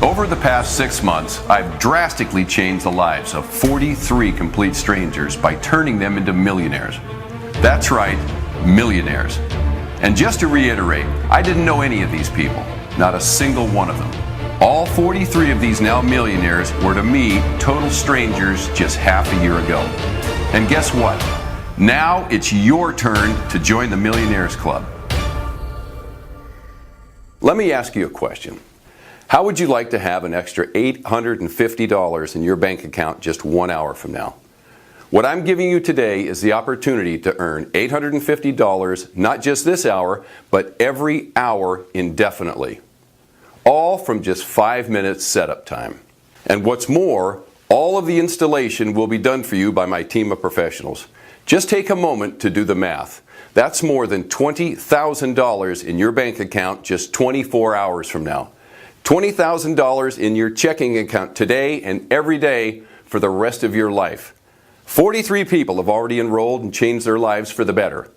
Over the past 6 months, I've drastically changed the lives of 43 complete strangers by turning them into millionaires. That's right, millionaires. And just to reiterate, I didn't know any of these people, not a single one of them. All 43 of these now millionaires were to me total strangers just half a year ago. And guess what? Now it's your turn to join the Millionaires Club. Let me ask you a question. How would you like to have an extra $850 in your bank account just 1 hour from now? What I'm giving you today is the opportunity to earn $850 not just this hour, but every hour indefinitely. All from just 5 minutes setup time. And what's more, all of the installation will be done for you by my team of professionals. Just take a moment to do the math. That's more than $20,000 in your bank account just 24 hours from now. $20,000 in your checking account today and every day for the rest of your life. 43 people have already enrolled and changed their lives for the better.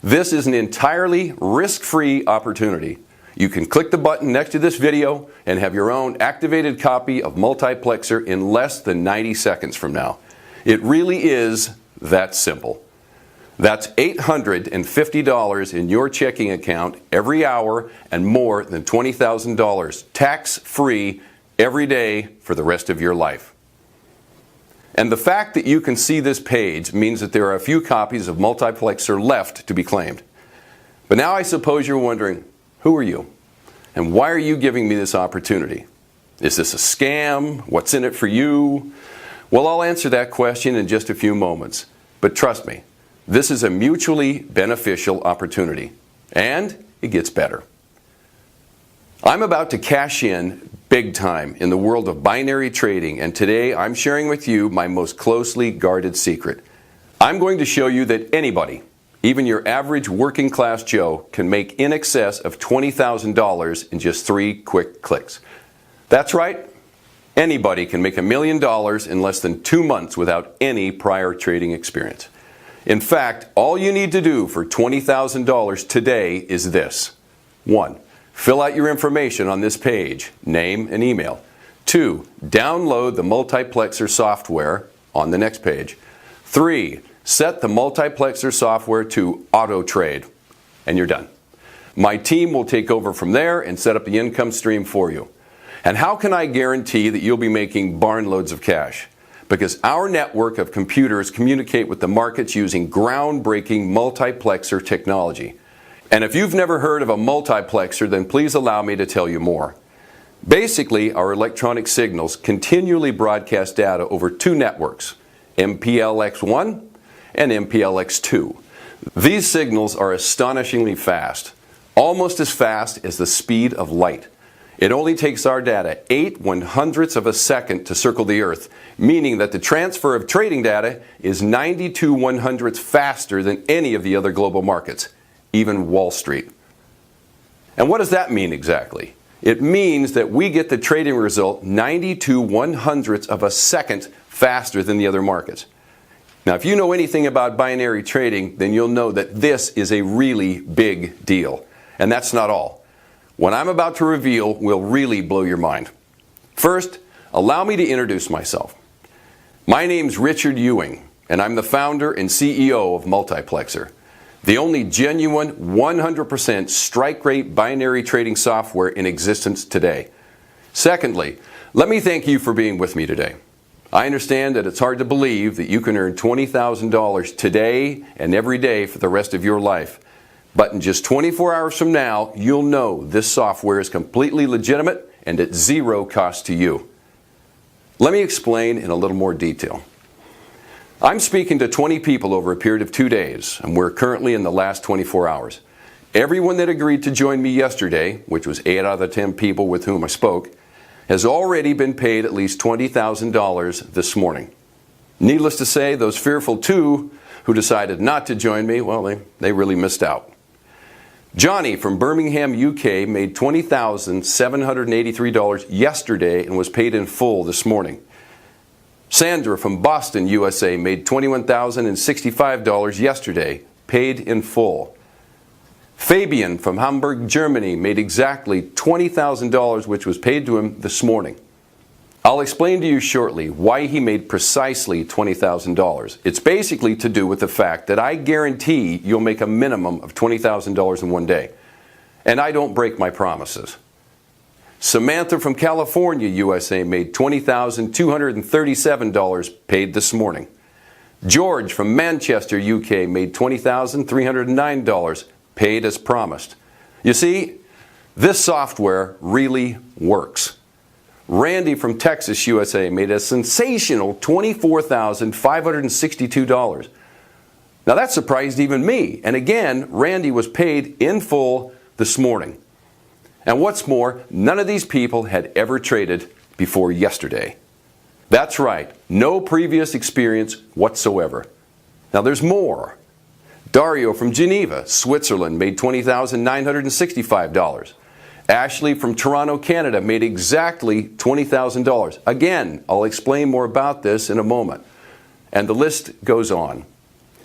This is an entirely risk-free opportunity. You can click the button next to this video and have your own activated copy of Multiplexer in less than 90 seconds from now. It really is that simple. That's $850 in your checking account every hour and more than $20,000 tax-free every day for the rest of your life. And the fact that you can see this page means that there are a few copies of Multiplexer left to be claimed. But now I suppose you're wondering, who are you? And why are you giving me this opportunity? Is this a scam? What's in it for you? Well, I'll answer that question in just a few moments. But trust me, this is a mutually beneficial opportunity, and it gets better. I'm about to cash in big time in the world of binary trading, and today I'm sharing with you my most closely guarded secret. I'm going to show you that anybody, even your average working class Joe, can make in excess of $20,000 in just 3 quick clicks. That's right, anybody can make $1 million in less than 2 months without any prior trading experience. In fact, all you need to do for $20,000 today is this. 1. Fill out your information on this page, name and email. 2. Download the Multiplexer software on the next page. 3. Set the Multiplexer software to auto trade, and you're done. My team will take over from there and set up the income stream for you. And how can I guarantee that you'll be making barn loads of cash? Because our network of computers communicate with the markets using groundbreaking multiplexer technology. And if you've never heard of a multiplexer, then please allow me to tell you more. Basically, our electronic signals continually broadcast data over 2 networks, MPLX1 and MPLX2. These signals are astonishingly fast, almost as fast as the speed of light. It only takes our data 8/100ths of a second to circle the Earth, meaning that the transfer of trading data is 92/100ths faster than any of the other global markets, even Wall Street. And what does that mean exactly? It means that we get the trading result 92/100ths of a second faster than the other markets. Now, if you know anything about binary trading, then you'll know that this is a really big deal. And that's not all. What I'm about to reveal will really blow your mind. First, allow me to introduce myself. My name's Richard Ewing, and I'm the founder and CEO of Multiplexer, the only genuine 100% strike rate binary trading software in existence today. Secondly, let me thank you for being with me today. I understand that it's hard to believe that you can earn $20,000 today and every day for the rest of your life. But in just 24 hours from now, you'll know this software is completely legitimate and at zero cost to you. Let me explain in a little more detail. I'm speaking to 20 people over a period of 2 days, and we're currently in the last 24 hours. Everyone that agreed to join me yesterday, which was 8 out of the 10 people with whom I spoke, has already been paid at least $20,000 this morning. Needless to say, those fearful 2 who decided not to join me, well, they really missed out. Johnny from Birmingham, UK made $20,783 yesterday and was paid in full this morning. Sandra from Boston, USA made $21,065 yesterday, paid in full. Fabian from Hamburg, Germany made exactly $20,000, which was paid to him this morning. I'll explain to you shortly why he made precisely $20,000. It's basically to do with the fact that I guarantee you'll make a minimum of $20,000 in one day. And I don't break my promises. Samantha from California, USA made $20,237 paid this morning. George from Manchester, UK made $20,309 paid as promised. You see, this software really works. Randy from Texas, USA made a sensational $24,562. Now that surprised even me. And again, Randy was paid in full this morning. And what's more, none of these people had ever traded before yesterday. That's right, no previous experience whatsoever. Now there's more. Dario from Geneva, Switzerland made $20,965. Ashley from Toronto, Canada made exactly $20,000. Again, I'll explain more about this in a moment. And the list goes on.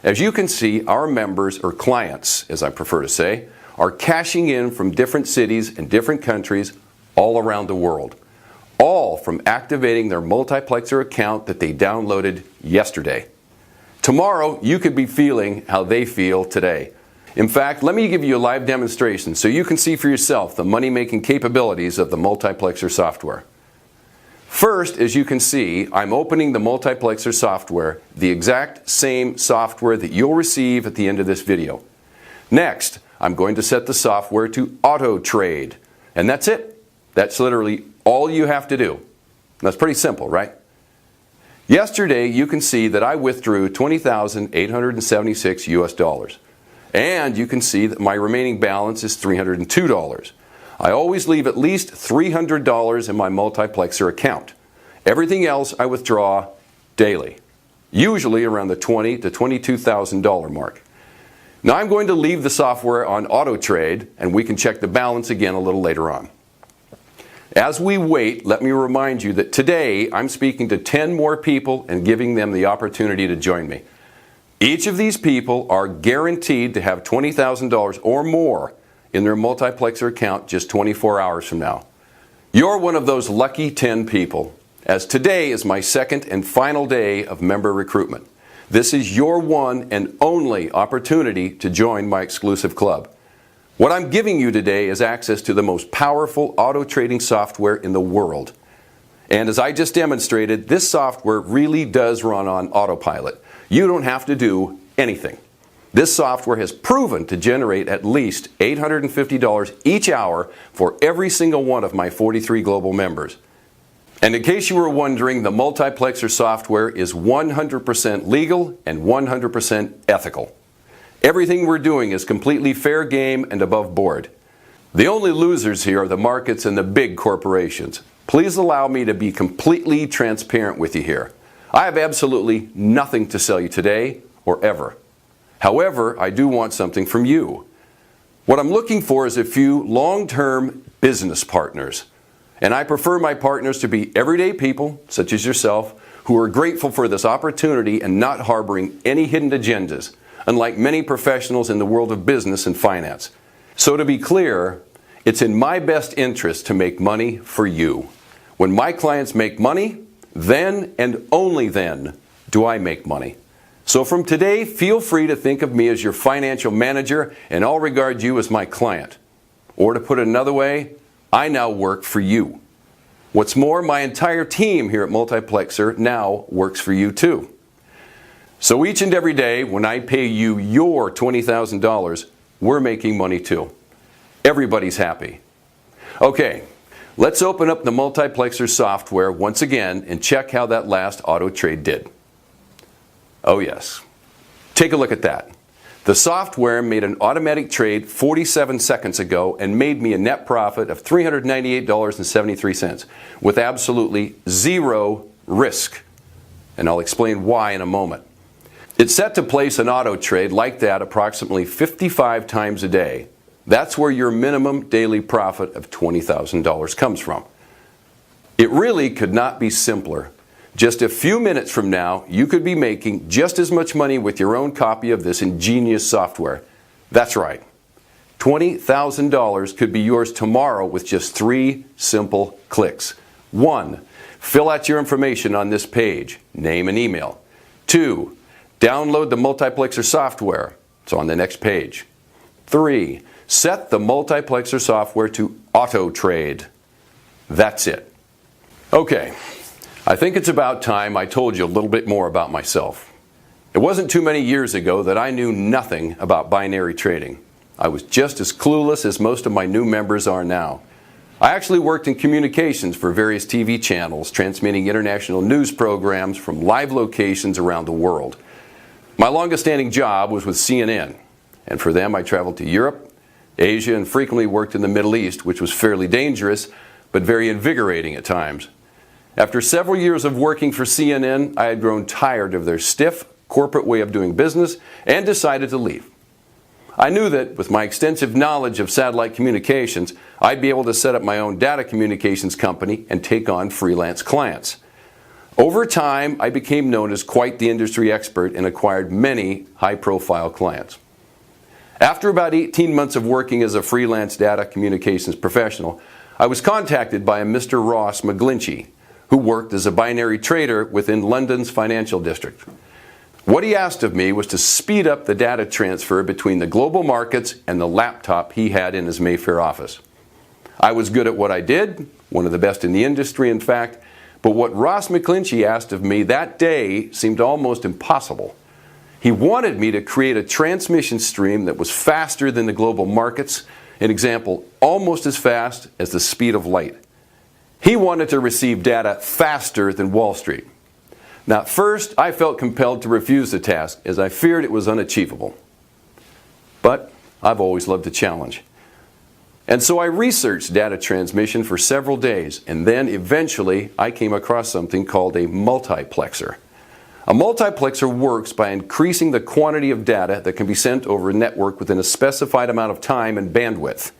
As you can see, our members, or clients, as I prefer to say, are cashing in from different cities and different countries all around the world. All from activating their multiplexer account that they downloaded yesterday. Tomorrow, you could be feeling how they feel today. In fact, let me give you a live demonstration so you can see for yourself the money-making capabilities of the multiplexer software. First, as you can see, I'm opening the multiplexer software, the exact same software that you'll receive at the end of this video. Next, I'm going to set the software to auto trade. And that's it. That's literally all you have to do. That's pretty simple, right? Yesterday, you can see that I withdrew $20,876 US dollars. And you can see that my remaining balance is $302. I always leave at least $300 in my multiplexer account. Everything else I withdraw daily, usually around the $20,000 to $22,000 mark. Now I'm going to leave the software on auto trade, and we can check the balance again a little later on. As we wait, let me remind you that today I'm speaking to 10 more people and giving them the opportunity to join me. Each of these people are guaranteed to have $20,000 or more in their multiplexer account just 24 hours from now. You're one of those lucky 10 people, as today is my second and final day of member recruitment. This is your one and only opportunity to join my exclusive club. What I'm giving you today is access to the most powerful auto trading software in the world. And as I just demonstrated, this software really does run on autopilot. You don't have to do anything. This software has proven to generate at least $850 each hour for every single one of my 43 global members. And in case you were wondering, the multiplexer software is 100% legal and 100% ethical. Everything we're doing is completely fair game and above board. The only losers here are the markets and the big corporations. Please allow me to be completely transparent with you here. I have absolutely nothing to sell you today or ever. However, I do want something from you. What I'm looking for is a few long-term business partners. And I prefer my partners to be everyday people, such as yourself, who are grateful for this opportunity and not harboring any hidden agendas, unlike many professionals in the world of business and finance. So to be clear, it's in my best interest to make money for you. When my clients make money, then and only then do I make money. So from today, feel free to think of me as your financial manager, and I'll regard you as my client. Or to put it another way, I now work for you. What's more, my entire team here at Multiplexer now works for you too. So each and every day when I pay you your $20,000, we're making money too. Everybody's happy. Okay, let's open up the Multiplexer software once again and check how that last auto trade did. Oh yes, take a look at that. The software made an automatic trade 47 seconds ago and made me a net profit of $398.73 with absolutely zero risk. And I'll explain why in a moment. It's set to place an auto trade like that approximately 55 times a day. That's where your minimum daily profit of $20,000 comes from. It really could not be simpler. Just a few minutes from now, you could be making just as much money with your own copy of this ingenious software. That's right, $20,000 could be yours tomorrow with just 3 simple clicks. 1. Fill out your information on this page, name and email. 2. Download the multiplexer software. It's on the next page. 3. Set the multiplexer software to auto trade. That's it. Okay, I think it's about time I told you a little bit more about myself. It wasn't too many years ago that I knew nothing about binary trading. I was just as clueless as most of my new members are now. I actually worked in communications for various TV channels, transmitting international news programs from live locations around the world. My longest standing job was with CNN, and for them I traveled to Europe, Asia, and frequently worked in the Middle East, which was fairly dangerous, but very invigorating at times. After several years of working for CNN, I had grown tired of their stiff corporate way of doing business and decided to leave. I knew that with my extensive knowledge of satellite communications, I'd be able to set up my own data communications company and take on freelance clients. Over time, I became known as quite the industry expert and acquired many high-profile clients. After about 18 months of working as a freelance data communications professional, I was contacted by a Mr. Ross McGlinchey, who worked as a binary trader within London's financial district. What he asked of me was to speed up the data transfer between the global markets and the laptop he had in his Mayfair office. I was good at what I did, one of the best in the industry in fact, but what Ross McGlinchey asked of me that day seemed almost impossible. He wanted me to create a transmission stream that was faster than the global markets, an example, almost as fast as the speed of light. He wanted to receive data faster than Wall Street. Now, at first, I felt compelled to refuse the task, as I feared it was unachievable. But I've always loved a challenge. And so I researched data transmission for several days, and then eventually I came across something called a multiplexer. A multiplexer works by increasing the quantity of data that can be sent over a network within a specified amount of time and bandwidth.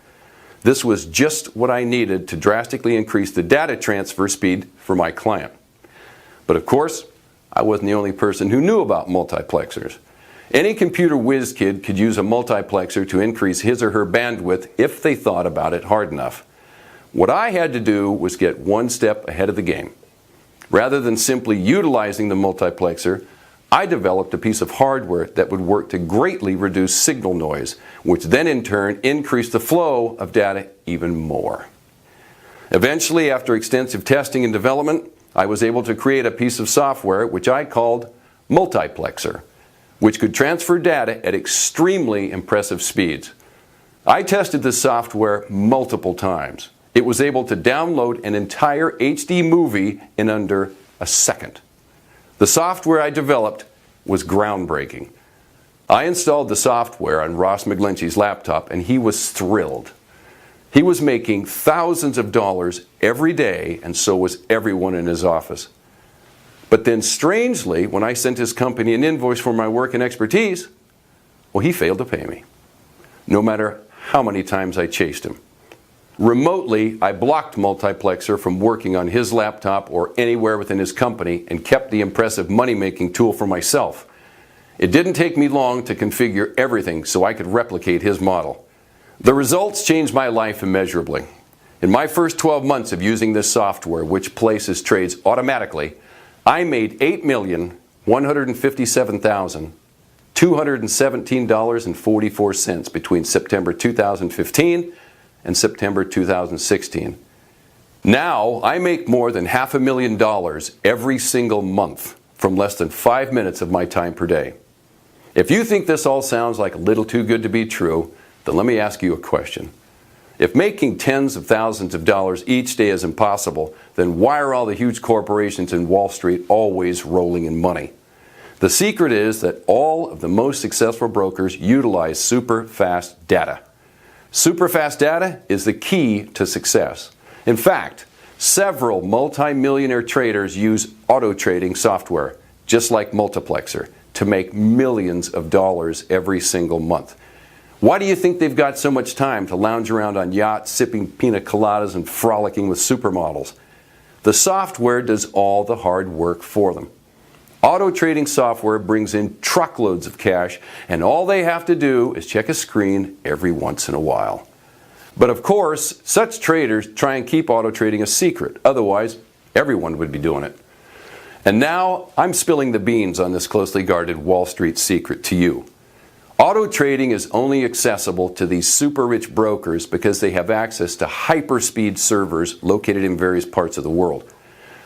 This was just what I needed to drastically increase the data transfer speed for my client. But of course, I wasn't the only person who knew about multiplexers. Any computer whiz kid could use a multiplexer to increase his or her bandwidth if they thought about it hard enough. What I had to do was get one step ahead of the game. Rather than simply utilizing the multiplexer, I developed a piece of hardware that would work to greatly reduce signal noise, which then in turn increased the flow of data even more. Eventually, after extensive testing and development, I was able to create a piece of software which I called Multiplexer, which could transfer data at extremely impressive speeds. I tested this software multiple times. It was able to download an entire HD movie in under a second. The software I developed was groundbreaking. I installed the software on Ross McGlinchey's laptop and he was thrilled. He was making thousands of dollars every day, and so was everyone in his office. But then strangely, when I sent his company an invoice for my work and expertise, well, he failed to pay me, no matter how many times I chased him. Remotely, I blocked Multiplexer from working on his laptop or anywhere within his company and kept the impressive money-making tool for myself. It didn't take me long to configure everything so I could replicate his model. The results changed my life immeasurably. In my first 12 months of using this software, which places trades automatically, I made $8,157,217.44 between September 2015 and September 2016. Now, I make more than $500,000 every single month from less than 5 minutes of my time per day. If you think this all sounds like a little too good to be true, then let me ask you a question. If making tens of thousands of dollars each day is impossible, then why are all the huge corporations in Wall Street always rolling in money? The secret is that all of the most successful brokers utilize super fast data. Super fast data is the key to success. In fact, several multi-millionaire traders use auto trading software, just like Multiplexer, to make millions of dollars every single month. Why do you think they've got so much time to lounge around on yachts, sipping pina coladas and frolicking with supermodels? The software does all the hard work for them. Auto trading software brings in truckloads of cash, and all they have to do is check a screen every once in a while. But of course, such traders try and keep auto trading a secret. Otherwise, everyone would be doing it. And now I'm spilling the beans on this closely guarded Wall Street secret to you. Auto trading is only accessible to these super rich brokers because they have access to hyperspeed servers located in various parts of the world.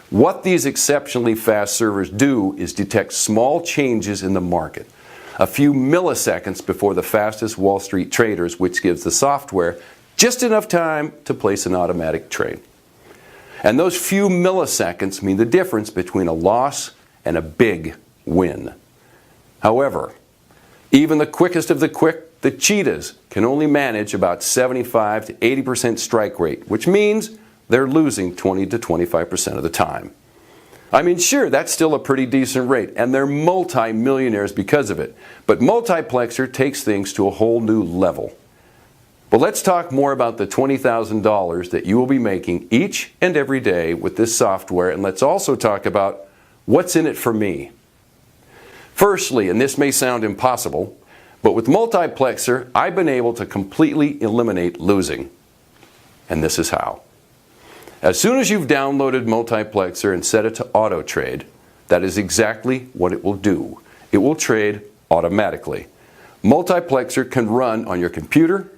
What these exceptionally fast servers do is detect small changes in the market, a few milliseconds before the fastest Wall Street traders, which gives the software just enough time to place an automatic trade. And those few milliseconds mean the difference between a loss and a big win. However, even the quickest of the quick, the cheetahs, can only manage about 75 to 80% strike rate, which means they're losing 20 to 25% of the time. I mean, sure, that's still a pretty decent rate, and they're multi-millionaires because of it. But Multiplexer takes things to a whole new level. But let's talk more about the $20,000 that you will be making each and every day with this software, and let's also talk about what's in it for me. Firstly, and this may sound impossible, but with Multiplexer, I've been able to completely eliminate losing. And this is how. As soon as you've downloaded Multiplexer and set it to auto trade, that is exactly what it will do. It will trade automatically. Multiplexer can run on your computer,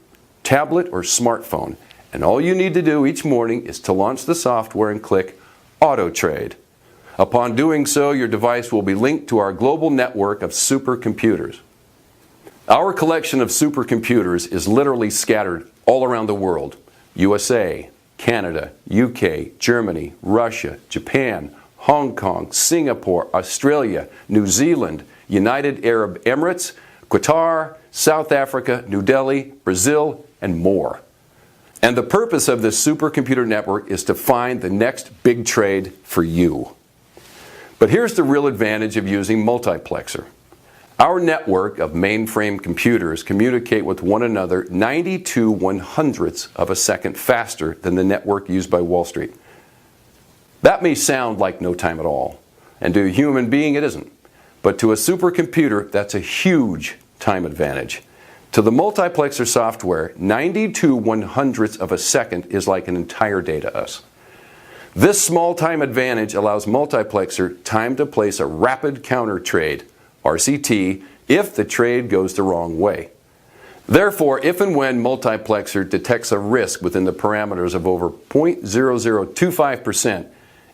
tablet, or smartphone, and all you need to do each morning is to launch the software and click Auto Trade. Upon doing so, your device will be linked to our global network of supercomputers. Our collection of supercomputers is literally scattered all around the world: USA, Canada, UK, Germany, Russia, Japan, Hong Kong, Singapore, Australia, New Zealand, United Arab Emirates, Qatar, South Africa, New Delhi, Brazil, and more. And the purpose of this supercomputer network is to find the next big trade for you. But here's the real advantage of using Multiplexer. Our network of mainframe computers communicate with one another 92 100ths of a second faster than the network used by Wall Street. That may sound like no time at all, and to a human being it isn't. But to a supercomputer, that's a huge time advantage. To the Multiplexer software, 92 100ths of a second is like an entire day to us. This small time advantage allows Multiplexer time to place a rapid counter trade, RCT, if the trade goes the wrong way. Therefore, if and when Multiplexer detects a risk within the parameters of over 0.0025%,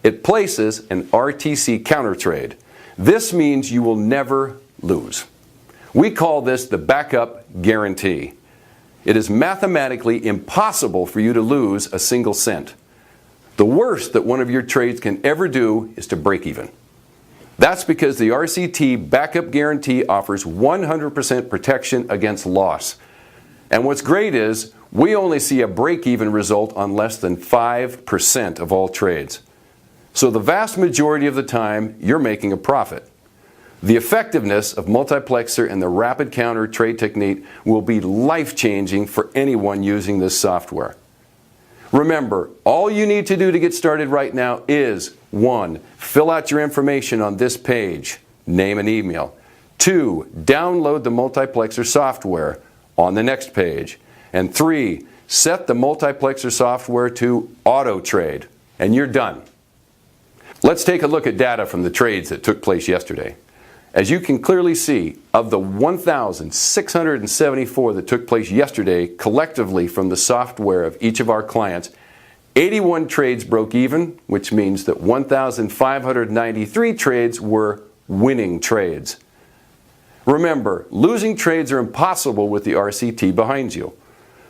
it places an RTC counter trade. This means you will never lose. We call this the backup guarantee. It is mathematically impossible for you to lose a single cent. The worst that one of your trades can ever do is to break even. That's because the RCT backup guarantee offers 100% protection against loss. And what's great is we only see a break-even result on less than 5% of all trades. So the vast majority of the time, you're making a profit. The effectiveness of Multiplexer and the rapid counter trade technique will be life-changing for anyone using this software. Remember, all you need to do to get started right now is 1. Fill out your information on this page, name and email. 2. Download the Multiplexer software on the next page. And 3. Set the Multiplexer software to auto trade, and you're done. Let's take a look at data from the trades that took place yesterday. As you can clearly see, of the 1,674 that took place yesterday collectively from the software of each of our clients, 81 trades broke even, which means that 1,593 trades were winning trades. Remember, losing trades are impossible with the RCT behind you.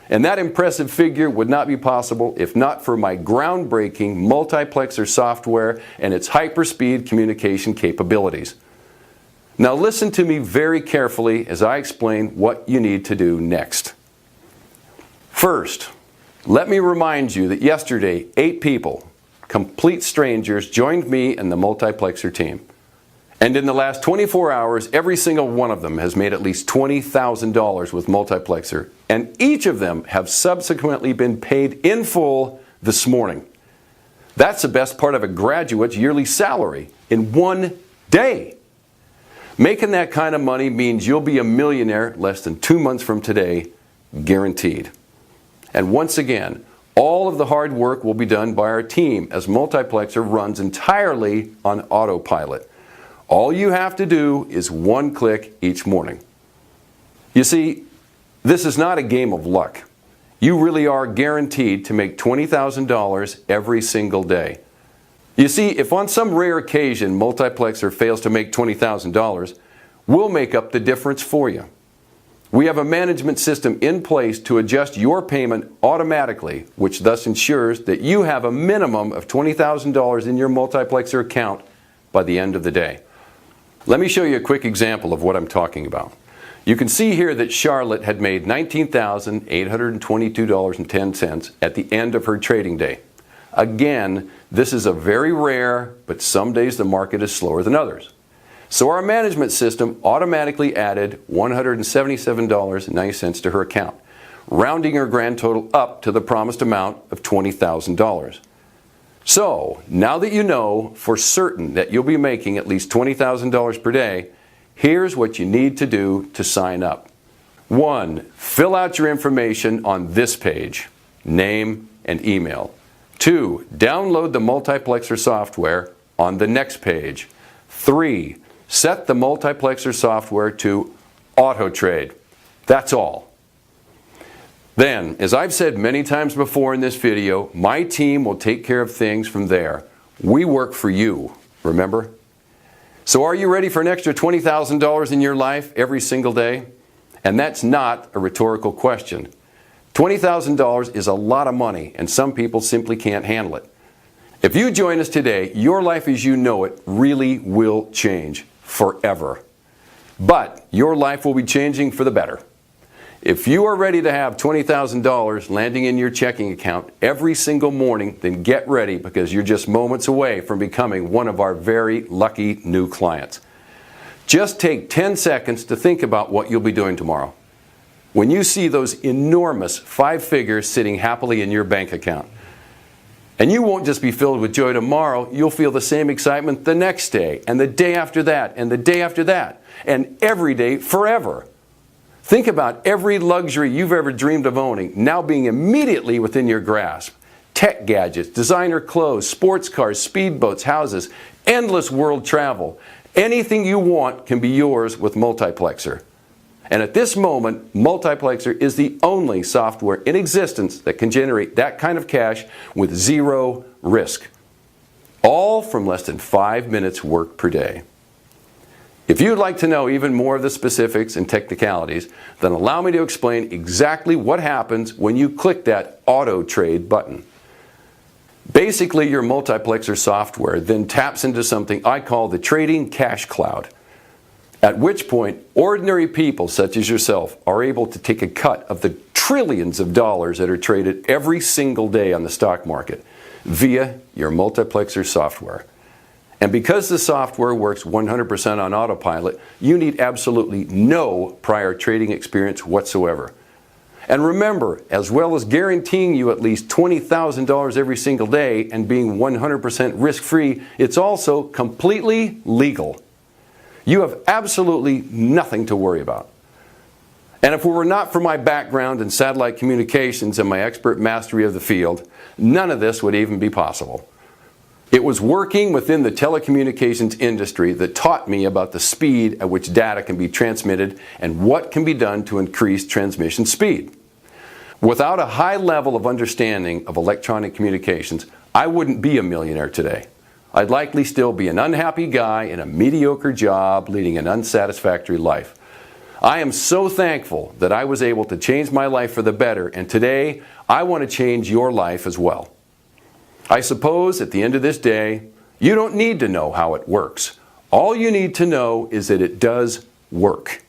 And that impressive figure would not be possible if not for my groundbreaking Multiplexer software and its hyperspeed communication capabilities. Now listen to me very carefully as I explain what you need to do next. First, let me remind you that yesterday, 8 people, complete strangers, joined me and the Multiplexer team. And in the last 24 hours, every single one of them has made at least $20,000 with Multiplexer, and each of them have subsequently been paid in full this morning. That's the best part of a graduate's yearly salary in one day. Making that kind of money means you'll be a millionaire less than 2 months from today, guaranteed. And once again, all of the hard work will be done by our team as Multiplexer runs entirely on autopilot. All you have to do is one click each morning. You see, this is not a game of luck. You really are guaranteed to make $20,000 every single day. You see, if on some rare occasion Multiplexer fails to make $20,000, we'll make up the difference for you. We have a management system in place to adjust your payment automatically, which thus ensures that you have a minimum of $20,000 in your Multiplexer account by the end of the day. Let me show you a quick example of what I'm talking about. You can see here that Charlotte had made $19,822.10 at the end of her trading day. Again, this is a very rare, but some days the market is slower than others. So our management system automatically added $177.90 to her account, rounding her grand total up to the promised amount of $20,000. So, now that you know for certain that you'll be making at least $20,000 per day, here's what you need to do to sign up. 1. Fill out your information on this page, name and email. 2. Download the Multiplexer software on the next page. 3. Set the Multiplexer software to auto trade. That's all. Then, as I've said many times before in this video, my team will take care of things from there. We work for you, remember? So are you ready for an extra $20,000 in your life every single day? And that's not a rhetorical question. $20,000 is a lot of money, and some people simply can't handle it. If you join us today, your life as you know it really will change forever. But your life will be changing for the better. If you are ready to have $20,000 landing in your checking account every single morning, then get ready, because you're just moments away from becoming one of our very lucky new clients. Just take 10 seconds to think about what you'll be doing tomorrow when you see those enormous 5 figures sitting happily in your bank account. And you won't just be filled with joy tomorrow, you'll feel the same excitement the next day, and the day after that, and the day after that, and every day forever. Think about every luxury you've ever dreamed of owning now being immediately within your grasp. Tech gadgets, designer clothes, sports cars, speedboats, houses, endless world travel. Anything you want can be yours with Multiplexer. And at this moment, Multiplexer is the only software in existence that can generate that kind of cash with zero risk. All from less than 5 minutes work per day. If you'd like to know even more of the specifics and technicalities, then allow me to explain exactly what happens when you click that Auto Trade button. Basically, your Multiplexer software then taps into something I call the trading cash cloud. At which point, ordinary people such as yourself are able to take a cut of the trillions of dollars that are traded every single day on the stock market via your Multiplexer software. And because the software works 100% on autopilot, you need absolutely no prior trading experience whatsoever. And remember, as well as guaranteeing you at least $20,000 every single day and being 100% risk-free, it's also completely legal. You have absolutely nothing to worry about. And if it were not for my background in satellite communications and my expert mastery of the field, none of this would even be possible. It was working within the telecommunications industry that taught me about the speed at which data can be transmitted and what can be done to increase transmission speed. Without a high level of understanding of electronic communications, I wouldn't be a millionaire today. I'd likely still be an unhappy guy in a mediocre job leading an unsatisfactory life. I am so thankful that I was able to change my life for the better, and today I want to change your life as well. I suppose at the end of this day, you don't need to know how it works. All you need to know is that it does work.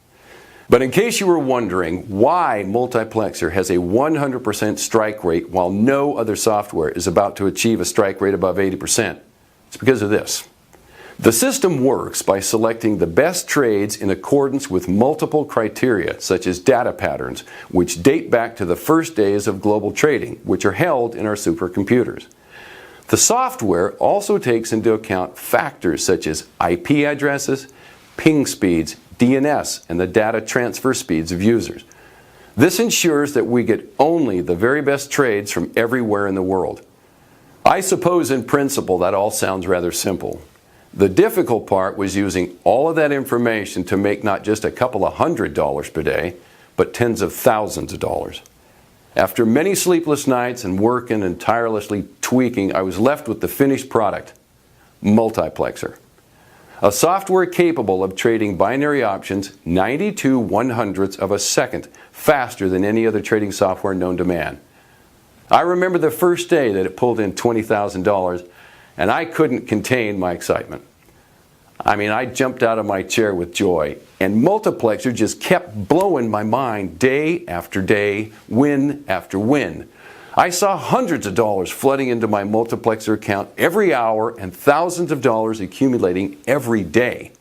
But in case you were wondering why Multiplexer has a 100% strike rate while no other software is about to achieve a strike rate above 80%, it's because of this. The system works by selecting the best trades in accordance with multiple criteria, such as data patterns, which date back to the first days of global trading, which are held in our supercomputers. The software also takes into account factors such as IP addresses, ping speeds, DNS, and the data transfer speeds of users. This ensures that we get only the very best trades from everywhere in the world. I suppose in principle that all sounds rather simple. The difficult part was using all of that information to make not just a couple of $100 per day, but tens of thousands of dollars. After many sleepless nights and working and tirelessly tweaking, I was left with the finished product, Multiplexer. A software capable of trading binary options 92/100ths of a second faster than any other trading software known to man. I remember the first day that it pulled in $20,000, and I couldn't contain my excitement. I jumped out of my chair with joy, and Multiplexer just kept blowing my mind day after day, win after win. I saw hundreds of dollars flooding into my Multiplexer account every hour and thousands of dollars accumulating every day.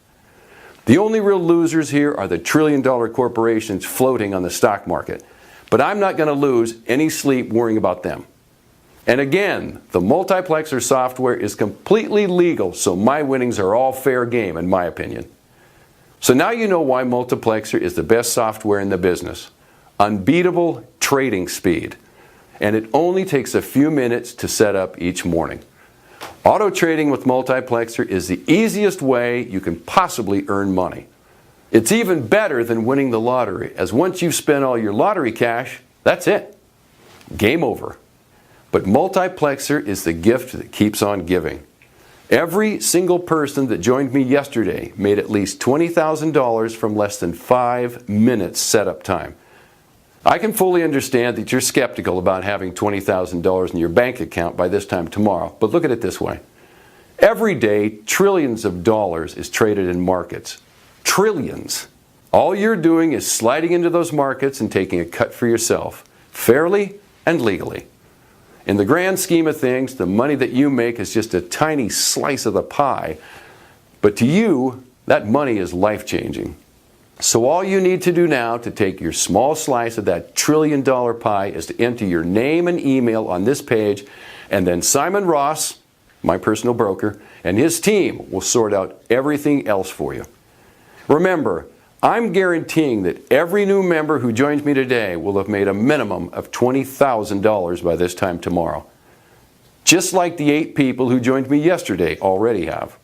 The only real losers here are the trillion-dollar corporations floating on the stock market, but I'm not going to lose any sleep worrying about them. And again, the Multiplexer software is completely legal, so my winnings are all fair game in my opinion. So now you know why Multiplexer is the best software in the business. Unbeatable trading speed. And it only takes a few minutes to set up each morning. Auto trading with Multiplexer is the easiest way you can possibly earn money. It's even better than winning the lottery, as once you've spent all your lottery cash, that's it. Game over. But Multiplexer is the gift that keeps on giving. Every single person that joined me yesterday made at least $20,000 from less than 5 minutes setup time. I can fully understand that you're skeptical about having $20,000 in your bank account by this time tomorrow, but look at it this way. Every day, trillions of dollars is traded in markets. Trillions. All you're doing is sliding into those markets and taking a cut for yourself, fairly and legally. In the grand scheme of things, the money that you make is just a tiny slice of the pie, but to you, that money is life-changing. So all you need to do now to take your small slice of that trillion-dollar pie is to enter your name and email on this page, and then Simon Ross, my personal broker, and his team will sort out everything else for you. Remember, I'm guaranteeing that every new member who joins me today will have made a minimum of $20,000 by this time tomorrow. Just like the 8 people who joined me yesterday already have.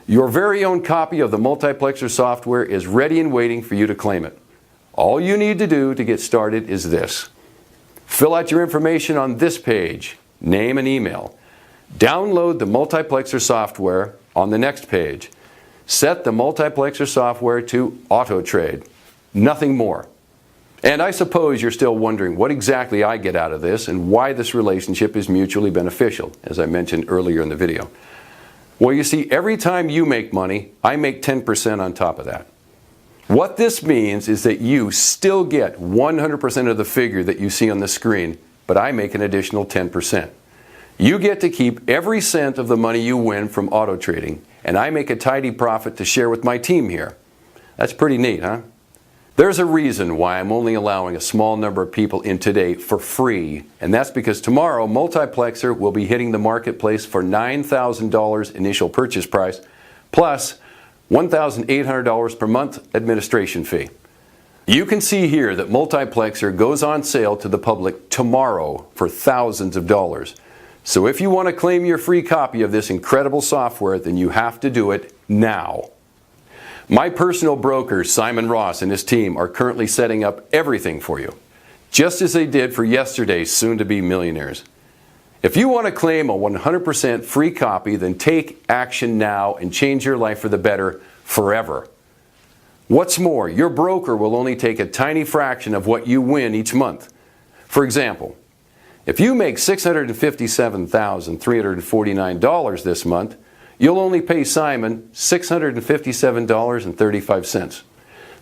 Your very own copy of the Multiplexer software is ready and waiting for you to claim it. All you need to do to get started is this. Fill out your information on this page, name and email. Download the Multiplexer software on the next page. Set the Multiplexer software to auto trade. Nothing more. And I suppose you're still wondering what exactly I get out of this and why this relationship is mutually beneficial, as I mentioned earlier in the video. Well, you see, every time you make money, I make 10% on top of that. What this means is that you still get 100% of the figure that you see on the screen, but I make an additional 10%. You get to keep every cent of the money you win from auto trading, and I make a tidy profit to share with my team here. That's pretty neat, huh? There's a reason why I'm only allowing a small number of people in today for free, and that's because tomorrow Multiplexer will be hitting the marketplace for $9,000 initial purchase price, plus $1,800 per month administration fee. You can see here that Multiplexer goes on sale to the public tomorrow for thousands of dollars. So if you want to claim your free copy of this incredible software, then you have to do it now. My personal broker, Simon Ross, and his team are currently setting up everything for you, just as they did for yesterday's soon-to-be millionaires. If you want to claim a 100% free copy, then take action now and change your life for the better forever. What's more, your broker will only take a tiny fraction of what you win each month. For example, if you make $657,349 this month, you'll only pay Simon $657.35.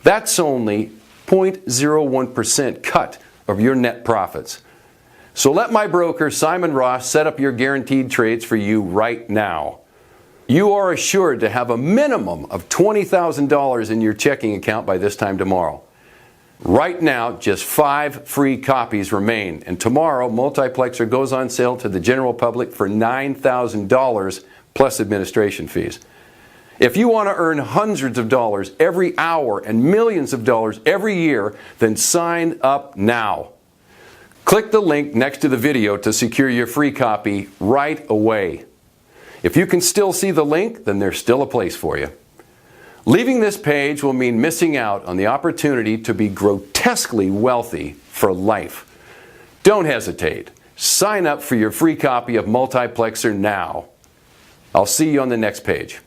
That's only 0.01% cut of your net profits. So let my broker, Simon Ross, set up your guaranteed trades for you right now. You are assured to have a minimum of $20,000 in your checking account by this time tomorrow. Right now, just 5 free copies remain, and tomorrow Multiplexer goes on sale to the general public for $9,000 plus administration fees. If you want to earn hundreds of dollars every hour and millions of dollars every year, then sign up now. Click the link next to the video to secure your free copy right away. If you can still see the link, then there's still a place for you. Leaving this page will mean missing out on the opportunity to be grotesquely wealthy for life. Don't hesitate. Sign up for your free copy of Multiplexer now. I'll see you on the next page.